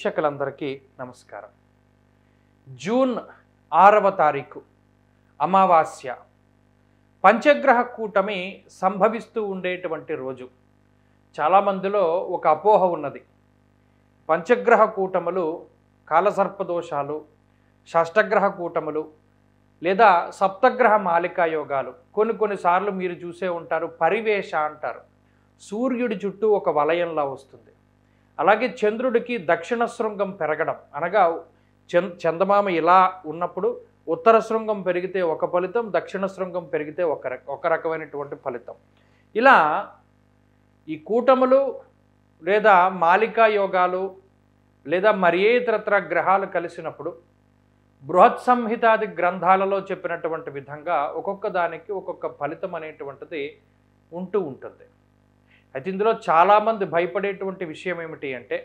వీక్షకులందరికీ నమస్కారం. జూన్ 6వ తారీఖు అమావాస్య. పంచగ్రహ కూటమి సంభవిస్తూ ఉండేటువంటి రోజు. చాలామందిలో ఒక అపోహ ఉన్నది. పంచగ్రహ కూటములు కాలసర్పదోషాలు, షష్టగ్రహ కూటములు లేదా సప్తగ్రహ మాలికా యోగాలు. కొన్నిసార్లు మీరు చూసే ఉంటారు, పరివేష అంటారు. సూర్యుడి చుట్టూ ఒక వలయంలా వస్తుంది. అలాగే చంద్రుడికి దక్షిణ శృంగం పెరగడం, అనగా చందమామ ఇలా ఉన్నప్పుడు ఉత్తర శృంగం పెరిగితే ఒక ఫలితం, దక్షిణ శృంగం పెరిగితే ఒక రకమైనటువంటి ఫలితం. ఇలా ఈ కూటములు లేదా మాలికా యోగాలు లేదా మరి ఏ ఇతరత్ర గ్రహాలు కలిసినప్పుడు బృహత్ సంహితాది గ్రంథాలలో చెప్పినటువంటి విధంగా ఒక్కొక్క దానికి ఒక్కొక్క ఫలితం అనేటువంటిది ఉంటూ ఉంటుంది. అయితే ఇందులో చాలామంది భయపడేటువంటి విషయం ఏమిటి అంటే,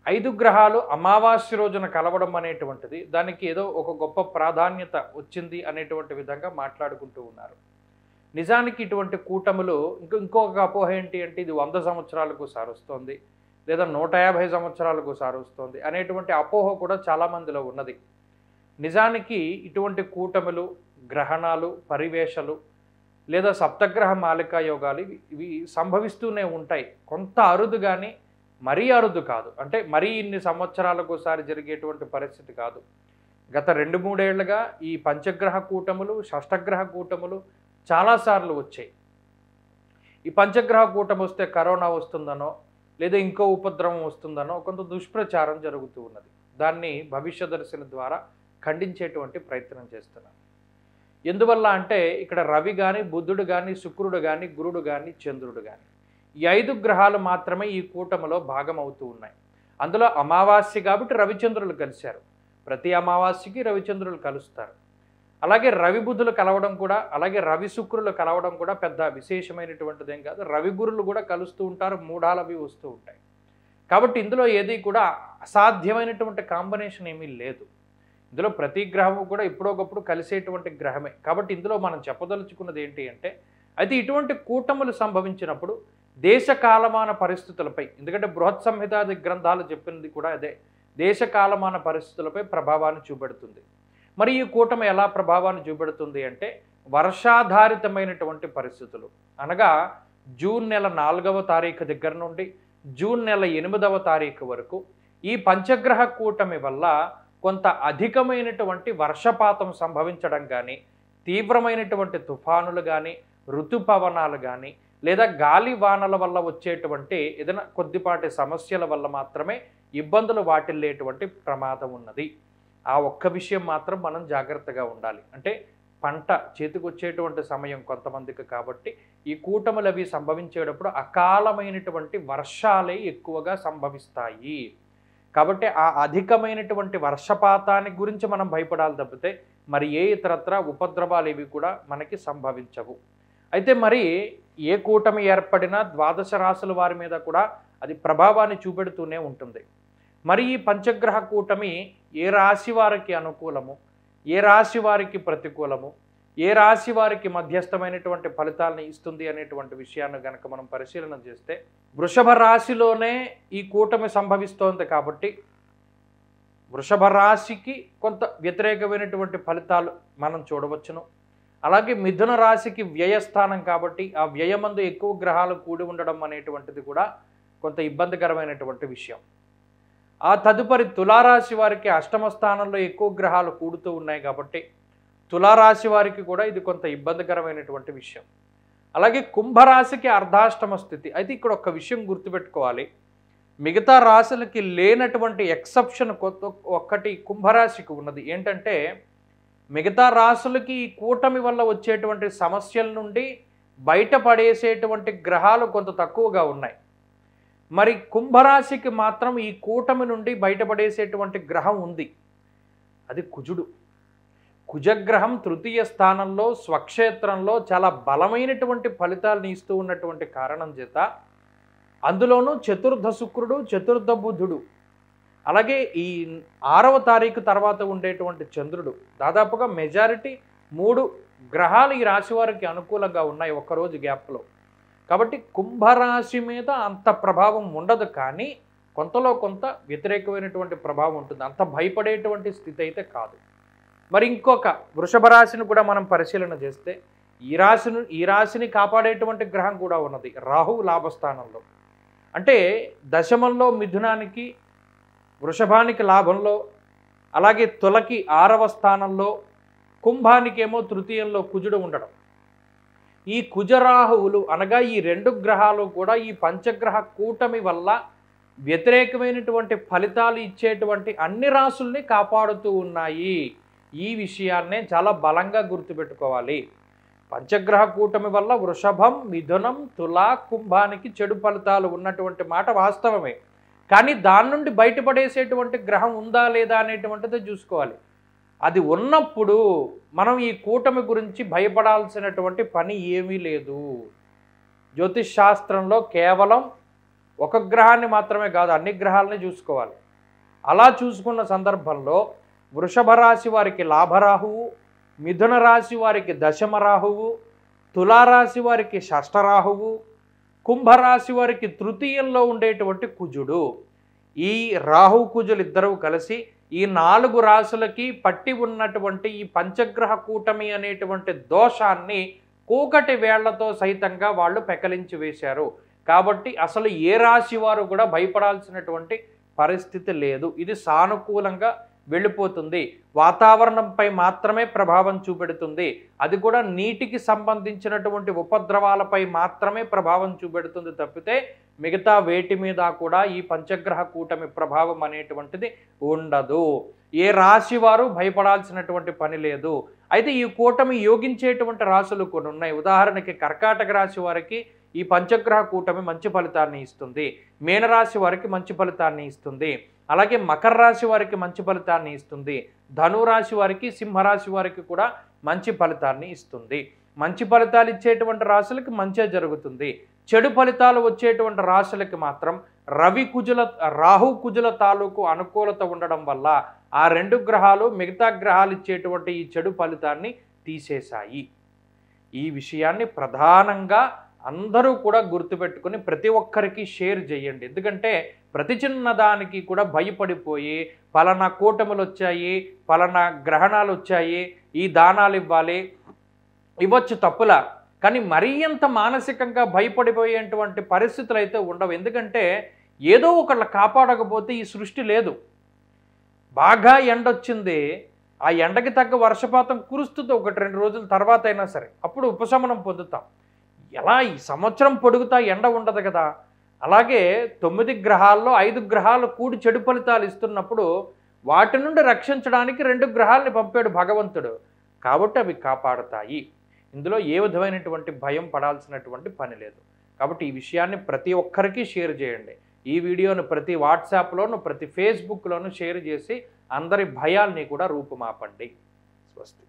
5 గ్రహాలు అమావాస్య రోజున కలవడం అనేటువంటిది దానికి ఏదో ఒక గొప్ప ప్రాధాన్యత వచ్చింది అనేటువంటి విధంగా మాట్లాడుకుంటూ ఉన్నారు. నిజానికి ఇటువంటి కూటములు ఇంకొక అపోహ ఏంటి అంటే, ఇది 100 సంవత్సరాలకు సారుస్తోంది లేదా 150 సంవత్సరాలకు సారుస్తోంది అనేటువంటి అపోహ కూడా చాలామందిలో ఉన్నది. నిజానికి ఇటువంటి కూటములు, గ్రహణాలు, పరివేషలు లేదా సప్తగ్రహ మాలికా యోగాలు ఇవి సంభవిస్తూనే ఉంటాయి. కొంత అరుదు కానీ మరీ అరుదు కాదు. అంటే మరీ ఇన్ని సంవత్సరాలకు ఒకసారి జరిగేటువంటి పరిస్థితి కాదు. గత 2-3 ఏళ్లుగా ఈ పంచగ్రహ కూటములు, షష్టగ్రహ కూటములు చాలాసార్లు వచ్చాయి. ఈ పంచగ్రహ కూటమి వస్తే కరోనా వస్తుందనో లేదా ఇంకో ఉపద్రవం వస్తుందనో కొంత దుష్ప్రచారం జరుగుతూ ఉన్నది. దాన్ని భవిష్యదర్శిని ద్వారా ఖండించేటువంటి ప్రయత్నం చేస్తున్నాను. ఎందువల్ల అంటే ఇక్కడ రవి కానీ, బుధుడు కానీ, శుక్రుడు కానీ, గురుడు కానీ, చంద్రుడు కానీ, ఈ 5 గ్రహాలు మాత్రమే ఈ కూటమిలో భాగం అవుతూ ఉన్నాయి. అందులో అమావాస్య కాబట్టి రవిచంద్రులు కలిశారు. ప్రతి అమావాస్యకి రవిచంద్రులు కలుస్తారు. అలాగే రవి బుధులు కలవడం కూడా, అలాగే రవి శుక్రులు కలవడం కూడా పెద్ద విశేషమైనటువంటిదేం కాదు. రవి గురులు కూడా కలుస్తూ ఉంటారు, మూఢాలవి వస్తూ ఉంటాయి. కాబట్టి ఇందులో ఏది కూడా అసాధ్యమైనటువంటి కాంబినేషన్ ఏమీ లేదు. ఇందులో ప్రతి గ్రహము కూడా ఇప్పుడొకప్పుడు కలిసేటువంటి గ్రహమే. కాబట్టి ఇందులో మనం చెప్పదలుచుకున్నది ఏంటి అంటే, అయితే ఇటువంటి కూటములు సంభవించినప్పుడు దేశ కాలమాన పరిస్థితులపై, ఎందుకంటే బృహత్ సంహితాది గ్రంథాలు చెప్పింది కూడా అదే, దేశ కాలమాన పరిస్థితులపై ప్రభావాన్ని చూపెడుతుంది. మరి ఈ కూటమి ఎలా ప్రభావాన్ని చూపెడుతుంది అంటే, వర్షాధారితమైనటువంటి పరిస్థితులు, అనగా జూన్ నెల 4వ తారీఖు దగ్గర నుండి జూన్ నెల 8వ తారీఖు వరకు ఈ పంచగ్రహ కూటమి వల్ల కొంత అధికమైనటువంటి వర్షపాతం సంభవించడం కానీ, తీవ్రమైనటువంటి తుఫానులు కానీ, ఋతుపవనాలు కానీ లేదా గాలి వానల వల్ల వచ్చేటువంటి ఏదైనా కొద్దిపాటి సమస్యల వల్ల మాత్రమే ఇబ్బందులు వాటిల్లేటువంటి ప్రమాదం ఉన్నది. ఆ ఒక్క విషయం మాత్రం మనం జాగ్రత్తగా ఉండాలి. అంటే పంట చేతికొచ్చేటువంటి సమయం కొంతమందికి కాబట్టి ఈ కూటములు అవి సంభవించేటప్పుడు అకాలమైనటువంటి వర్షాలే ఎక్కువగా సంభవిస్తాయి. కాబట్టి ఆ అధికమైనటువంటి వర్షపాతాన్ని గురించి మనం భయపడాలి తప్పితే మరి ఏ ఇతరత్ర ఉపద్రవాలు ఇవి కూడా మనకి సంభవించవు. అయితే మరి ఏ కూటమి ఏర్పడినా 12 రాశుల వారి మీద కూడా అది ప్రభావాన్ని చూపెడుతూనే ఉంటుంది. మరి ఈ పంచగ్రహ కూటమి ఏ రాశి వారికి అనుకూలము, ఏ రాశి వారికి ప్రతికూలము, ఏ రాశి వారికి మధ్యస్థమైనటువంటి ఫలితాలను ఇస్తుంది అనేటువంటి విషయాన్ని కనుక మనం పరిశీలన చేస్తే, వృషభ రాశిలోనే ఈ కూటమి సంభవిస్తోంది కాబట్టి వృషభ రాశికి కొంత వ్యతిరేకమైనటువంటి ఫలితాలు మనం చూడవచ్చును. అలాగే మిథున రాశికి వ్యయస్థానం కాబట్టి ఆ వ్యయమందు ఎక్కువ గ్రహాలు కూడి ఉండడం అనేటువంటిది కూడా కొంత ఇబ్బందికరమైనటువంటి విషయం. ఆ తదుపరి తులారాశి వారికి అష్టమ స్థానంలో ఎక్కువ గ్రహాలు కూడుతూ ఉన్నాయి కాబట్టి తులారాశి వారికి కూడా ఇది కొంత ఇబ్బందికరమైనటువంటి విషయం. అలాగే కుంభరాశికి అర్ధాష్టమ స్థితి. అయితే ఇక్కడ ఒక విషయం గుర్తుపెట్టుకోవాలి, మిగతా రాశులకి లేనటువంటి ఎక్సెప్షన్ ఒక్కటి కుంభరాశికి ఉన్నది. ఏంటంటే మిగతా రాశులకి ఈ కూటమి వల్ల వచ్చేటువంటి సమస్యల నుండి బయటపడేసేటువంటి గ్రహాలు కొంత తక్కువగా ఉన్నాయి. మరి కుంభరాశికి మాత్రం ఈ కూటమి నుండి బయటపడేసేటువంటి గ్రహం ఉంది, అది కుజుడు. కుజగ్రహం 3వ స్థానంలో స్వక్షేత్రంలో చాలా బలమైనటువంటి ఫలితాలను ఇస్తూ ఉన్నటువంటి కారణం చేత, అందులోనూ చతుర్థ శుక్రుడు, చతుర్థ బుధుడు, అలాగే ఈ 6వ తారీఖు తర్వాత ఉండేటువంటి చంద్రుడు, దాదాపుగా మెజారిటీ 3 గ్రహాలు ఈ రాశి వారికి అనుకూలంగా ఉన్నాయి ఒక్కరోజు గ్యాప్లో. కాబట్టి కుంభరాశి మీద అంత ప్రభావం ఉండదు, కానీ కొంతలో కొంత వ్యతిరేకమైనటువంటి ప్రభావం ఉంటుంది. అంత భయపడేటువంటి స్థితి అయితే కాదు. మరి ఇంకొక వృషభ రాశిని కూడా మనం పరిశీలన చేస్తే ఈ రాశిని కాపాడేటువంటి గ్రహం కూడా ఉన్నది, రాహువు లాభస్థానంలో. అంటే దశమంలో మిథునానికి, వృషభానికి లాభంలో, అలాగే తులకి 6వ స్థానంలో, కుంభానికేమో తృతీయంలో కుజుడు ఉండడం. ఈ కుజరాహువులు అనగా ఈ 2 గ్రహాలు కూడా ఈ పంచగ్రహ కూటమి వల్ల వ్యతిరేకమైనటువంటి ఫలితాలు ఇచ్చేటువంటి అన్ని రాశుల్ని కాపాడుతూ ఉన్నాయి. ఈ విషయాన్నే చాలా బలంగా గుర్తుపెట్టుకోవాలి. పంచగ్రహ కూటమి వల్ల వృషభం, మిథునం, తుల, కుంభానికి చెడు ఫలితాలు ఉన్నటువంటి మాట వాస్తవమే. కానీ దాని నుండి బయటపడేసేటువంటి గ్రహం ఉందా లేదా అనేటువంటిది చూసుకోవాలి. అది ఉన్నప్పుడు మనం ఈ కూటమి గురించి భయపడాల్సినటువంటి పని ఏమీ లేదు. జ్యోతిష్ శాస్త్రంలో కేవలం ఒక గ్రహాన్ని మాత్రమే కాదు, అన్ని గ్రహాలని చూసుకోవాలి. అలా చూసుకున్న సందర్భంలో వృషభ రాశి వారికి లాభరాహువు, మిథున రాశి వారికి దశమ రాహువు, తులారాశి వారికి షష్ఠరాహువు, కుంభరాశి వారికి తృతీయంలో ఉండేటువంటి కుజుడు. ఈ రాహు కుజులు ఇద్దరూ కలిసి ఈ 4 రాశులకి పట్టి ఉన్నటువంటి ఈ పంచగ్రహ కూటమి అనేటువంటి దోషాన్ని కూకటి వేళ్లతో సైతంగా వాళ్ళు పెకలించి వేశారు. కాబట్టి అసలు ఏ రాశి వారు కూడా భయపడాల్సినటువంటి పరిస్థితి లేదు. ఇది సానుకూలంగా వెళ్ళిపోతుంది. వాతావరణంపై మాత్రమే ప్రభావం చూపెడుతుంది. అది కూడా నీటికి సంబంధించినటువంటి ఉపద్రవాలపై మాత్రమే ప్రభావం చూపెడుతుంది తప్పితే మిగతా వేటి మీద కూడా ఈ పంచగ్రహ కూటమి ప్రభావం అనేటువంటిది ఉండదు. ఏ రాశి వారు భయపడాల్సినటువంటి పని లేదు. అయితే ఈ కూటమి యోగించేటువంటి రాశులు కొన్ని ఉన్నాయి. ఉదాహరణకి కర్కాటక రాశి వారికి ఈ పంచగ్రహ కూటమి మంచి ఫలితాన్ని ఇస్తుంది. మీనరాశి వారికి మంచి ఫలితాన్ని ఇస్తుంది. అలాగే మకర రాశి వారికి మంచి ఫలితాన్ని ఇస్తుంది. ధనురాశి వారికి, సింహరాశి వారికి కూడా మంచి ఫలితాన్ని ఇస్తుంది. మంచి ఫలితాలు ఇచ్చేటువంటి రాశులకి మంచే జరుగుతుంది. చెడు ఫలితాలు వచ్చేటువంటి రాశులకి మాత్రం రాహు కుజుల తాలూకు అనుకూలత ఉండడం వల్ల ఆ 2 గ్రహాలు మిగతా గ్రహాలు ఇచ్చేటువంటి ఈ చెడు ఫలితాన్ని తీసేశాయి. ఈ విషయాన్ని ప్రధానంగా అందరూ కూడా గుర్తుపెట్టుకుని ప్రతి ఒక్కరికి షేర్ చేయండి. ఎందుకంటే ప్రతి చిన్నదానికి కూడా భయపడిపోయి పలానా కూటములు వచ్చాయి, పలానా గ్రహణాలు వచ్చాయి, ఈ దానాలు ఇవ్వచ్చు తప్పులా, కానీ మరీ అంత మానసికంగా భయపడిపోయేటువంటి పరిస్థితులు అయితే ఉండవు. ఎందుకంటే ఏదో ఒకళ్ళ కాపాడకపోతే ఈ సృష్టి లేదు. బాగా ఎండొచ్చింది, ఆ ఎండకి తగ్గ వర్షపాతం కురుస్తుంది 1-2 రోజుల తర్వాత అయినా సరే, అప్పుడు ఉపశమనం పొందుతాం. ఎలా ఈ సంవత్సరం పొడుగుతా ఎండ ఉండదు కదా. అలాగే 9 గ్రహాల్లో 5 గ్రహాలు కూడి చెడు ఫలితాలు ఇస్తున్నప్పుడు వాటి నుండి రక్షించడానికి 2 గ్రహాలని పంపాడు భగవంతుడు. కాబట్టి అవి కాపాడుతాయి. ఇందులో ఏ విధమైనటువంటి భయం పడాల్సినటువంటి పని లేదు. కాబట్టి ఈ విషయాన్ని ప్రతి ఒక్కరికి షేర్ చేయండి. ఈ వీడియోను ప్రతి వాట్సాప్లోను, ప్రతి ఫేస్బుక్లోను షేర్ చేసి అందరి భయాల్ని కూడా రూపుమాపండి. స్వస్తి.